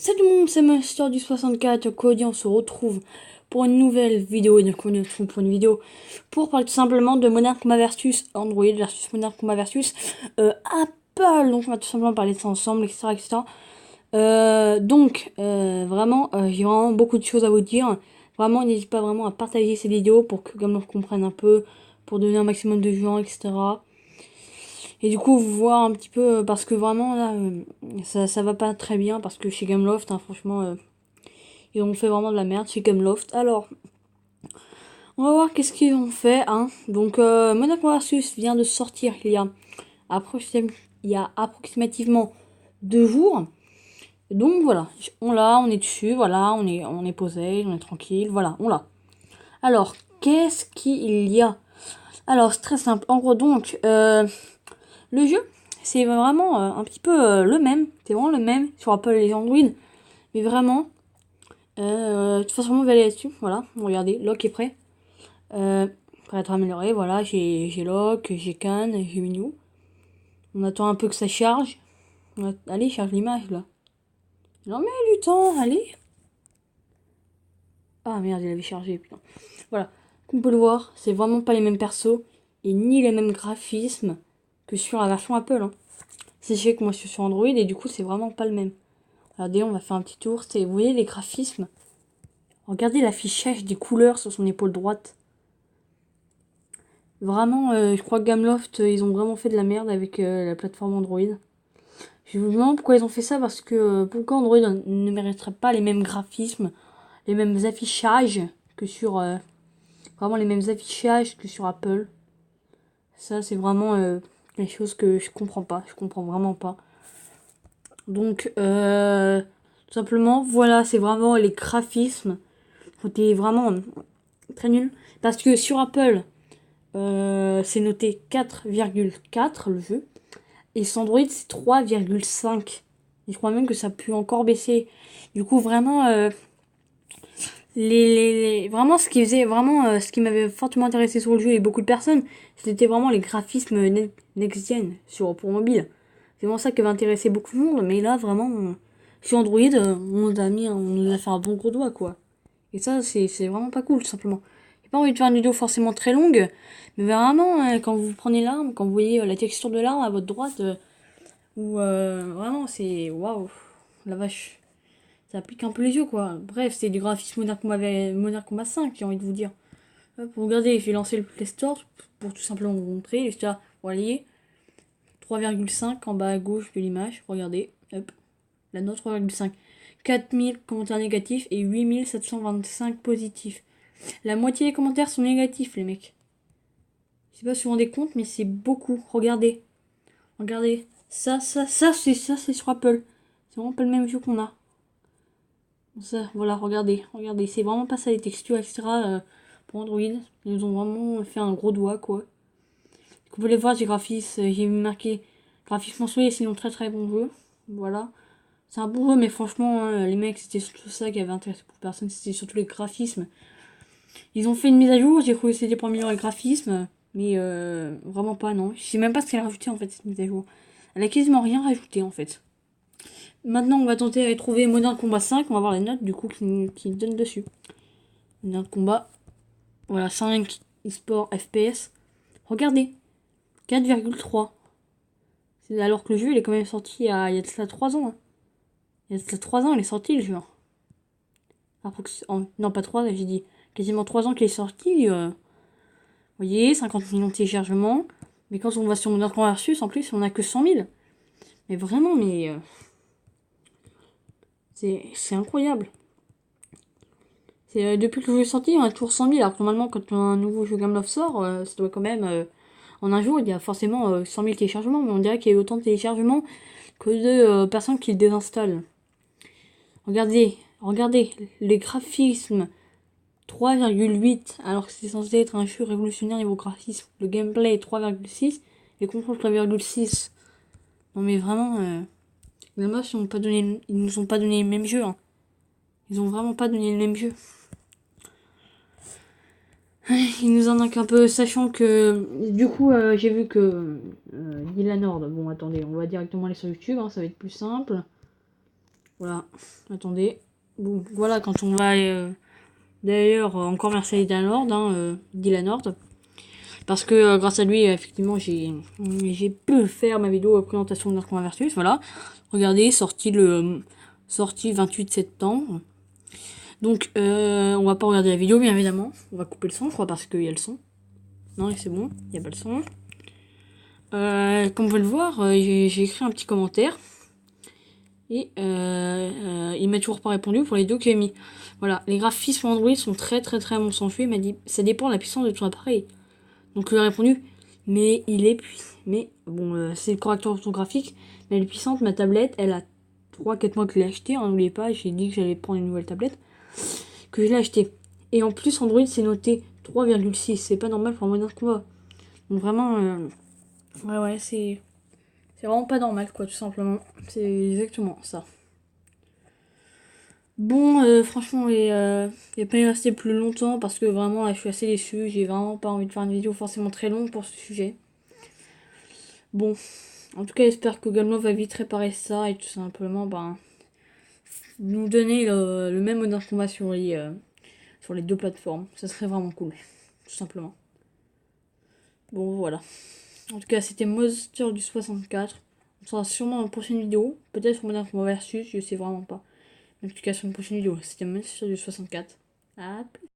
Salut tout le monde, c'est Master du 64 Cody, on se retrouve pour une nouvelle vidéo, donc on se retrouve pour une vidéo pour parler tout simplement de Modern Combat versus Android versus Modern Combat versus Apple, donc on va tout simplement parler de ça ensemble, etc. etc. J'ai vraiment beaucoup de choses à vous dire, vraiment n'hésitez pas vraiment à partager ces vidéos pour que Gamer comprenne un peu, pour donner un maximum de gens, etc. Et du coup, voir un petit peu, parce que vraiment là, ça va pas très bien, parce que chez Gameloft, hein, franchement, ils ont fait vraiment de la merde chez Gameloft. Alors, on va voir qu'est-ce qu'ils ont fait, hein. Donc, Monaco Versus vient de sortir il y a approximativement 2 jours. Donc voilà, on est dessus, voilà, on est posé, on est tranquille, voilà, on l'a. Alors, qu'est-ce qu'il y a? Alors, c'est très simple. En gros, donc, le jeu, c'est vraiment un petit peu le même. C'est vraiment le même sur Apple et les Android. Mais vraiment, de toute façon, on va aller là-dessus. Voilà, regardez, Lock est prêt. Prêt à être amélioré. Voilà, j'ai Lock, j'ai Can, j'ai Minu. On attend un peu que ça charge. Allez, charge l'image là. Non, mais du temps, allez. Ah merde, il avait chargé, putain. Voilà, comme on peut le voir, c'est vraiment pas les mêmes persos et ni les mêmes graphismes que sur la version Apple. Hein. Sachez que moi je suis sur Android et du coup, c'est vraiment pas le même. Regardez, on va faire un petit tour. Vous voyez les graphismes? Regardez l'affichage des couleurs sur son épaule droite. Vraiment, je crois que Gameloft, ils ont vraiment fait de la merde avec la plateforme Android. Je vous demande pourquoi ils ont fait ça, parce que pourquoi Android ne mériterait pas les mêmes graphismes, les mêmes affichages que sur... vraiment les mêmes affichages que sur Apple. Ça, c'est vraiment les choses que je comprends pas. Je comprends vraiment pas. Donc, tout simplement, voilà, c'est vraiment les graphismes. C'était vraiment très nul. Parce que sur Apple, c'est noté 4,4 le jeu. Et sur Android, c'est 3,5. Et je crois même que ça a pu encore baisser. Du coup, vraiment, vraiment, ce qui faisait, vraiment, ce qui m'avait fortement intéressé sur le jeu et beaucoup de personnes, c'était vraiment les graphismes next-gen pour mobile. C'est vraiment ça qui avait intéressé beaucoup de monde. Mais là, vraiment, sur Android, on nous a fait un bon gros doigt, quoi. Et ça, c'est vraiment pas cool, tout simplement. J'ai pas envie de faire une vidéo forcément très longue, mais vraiment, quand vous prenez l'arme, quand vous voyez la texture de l'arme à votre droite, ou vraiment, c'est waouh, la vache, ça pique un peu les yeux, quoi. Bref, c'est du graphisme Modern Combat 5, j'ai envie de vous dire. Hop, regardez, j'ai lancé le Play Store pour tout simplement vous montrer. Et là, vous voyez, 3,5 en bas à gauche de l'image, regardez, hop, la note 3,5. 4000 commentaires négatifs et 8725 positifs. La moitié des commentaires sont négatifs, les mecs. Je sais pas si vous vous rendez compte, mais c'est beaucoup. Regardez. Regardez. C'est sur Apple. C'est vraiment pas le même jeu qu'on a. Ça, voilà, regardez. Regardez. C'est vraiment pas ça, les textures, etc. Pour Android. Ils ont vraiment fait un gros doigt, quoi. Vous pouvez voir, j'ai marqué graphisme mensuel, sinon très très bon jeu. Voilà. C'est un bon jeu, mais franchement, les mecs, c'était surtout ça qui avait intéressé pour personne. C'était surtout les graphismes. Ils ont fait une mise à jour, j'ai cru que c'était pour améliorer le graphisme, mais vraiment pas, non. Je sais même pas ce qu'elle a rajouté en fait, cette mise à jour. Elle a quasiment rien rajouté en fait. Maintenant, on va tenter de trouver Modern Combat 5, on va voir les notes du coup qui donnent dessus. Modern Combat, voilà, 5, e-sport, FPS. Regardez, 4,3. Alors que le jeu il est quand même sorti il y a de ça 3 ans. Hein. Il y a de ça 3 ans, il est sorti le jeu. Non, pas 3, j'ai dit quasiment 3 ans qu'il est sorti. Vous voyez, 50 millions de téléchargements. Mais quand on va sur Modern Combat Versus, en plus, on a que 100 000. Mais vraiment, c'est incroyable. Depuis que le jeu est sorti, on a toujours 100 000. Alors que normalement, quand un nouveau jeu Gameloft sort, ça doit quand même... en un jour, il y a forcément 100 000 téléchargements. Mais on dirait qu'il y a eu autant de téléchargements que de personnes qui le désinstallent. Regardez, regardez, les graphismes. 3,8 alors que c'est censé être un jeu révolutionnaire niveau graphisme. Le gameplay 3,6, les contrôles 3,6. Non mais vraiment, les mods ils nous ont pas donné le même jeu. Hein. Ils ont vraiment pas donné le même jeu. Ils nous en manquent un peu, sachant que du coup j'ai vu que Dylan Nord. Bon attendez, on va directement aller sur YouTube, hein, ça va être plus simple. Voilà, attendez. Bon, voilà, quand on va d'ailleurs encore merci à Dylan Nord, parce que grâce à lui, effectivement, j'ai pu faire ma vidéo présentation de Dark Versus. Voilà, regardez, sorti 28 septembre. Donc, on va pas regarder la vidéo, bien évidemment. On va couper le son, je crois, parce qu'il y a le son. Non, c'est bon, il n'y a pas le son. Comme vous pouvez le voir, j'ai écrit un petit commentaire. Et il m'a toujours pas répondu pour les deux que j'ai mis. Voilà, les graphismes Android sont très très très à mon sens. Il m'a dit, ça dépend de la puissance de ton appareil. Donc il a répondu, mais il est puissant. Mais bon, c'est le correcteur orthographique, mais elle est puissante. Ma tablette, elle a 3-4 mois que je l'ai achetée. Hein, n'oubliez pas, j'ai dit que j'allais prendre une nouvelle tablette. Que je l'ai achetée. Et en plus, Android, c'est noté 3,6. C'est pas normal pour un modèle combat. Donc vraiment, ouais, c'est vraiment pas normal, quoi, tout simplement. C'est exactement ça. Bon, franchement, il n'y a pas y rester plus longtemps parce que vraiment, là, je suis assez déçue. J'ai vraiment pas envie de faire une vidéo forcément très longue pour ce sujet. Bon, en tout cas, j'espère que Galmo va vite réparer ça et tout simplement, nous donner le même mode d'information sur les deux plateformes. Ça serait vraiment cool, tout simplement. Bon, voilà. En tout cas, c'était Monster du 64. On sera sûrement dans une prochaine vidéo. Peut-être sur Modern Combat Versus, je sais vraiment pas. En tout cas, sur une prochaine vidéo. C'était Monster du 64. À plus.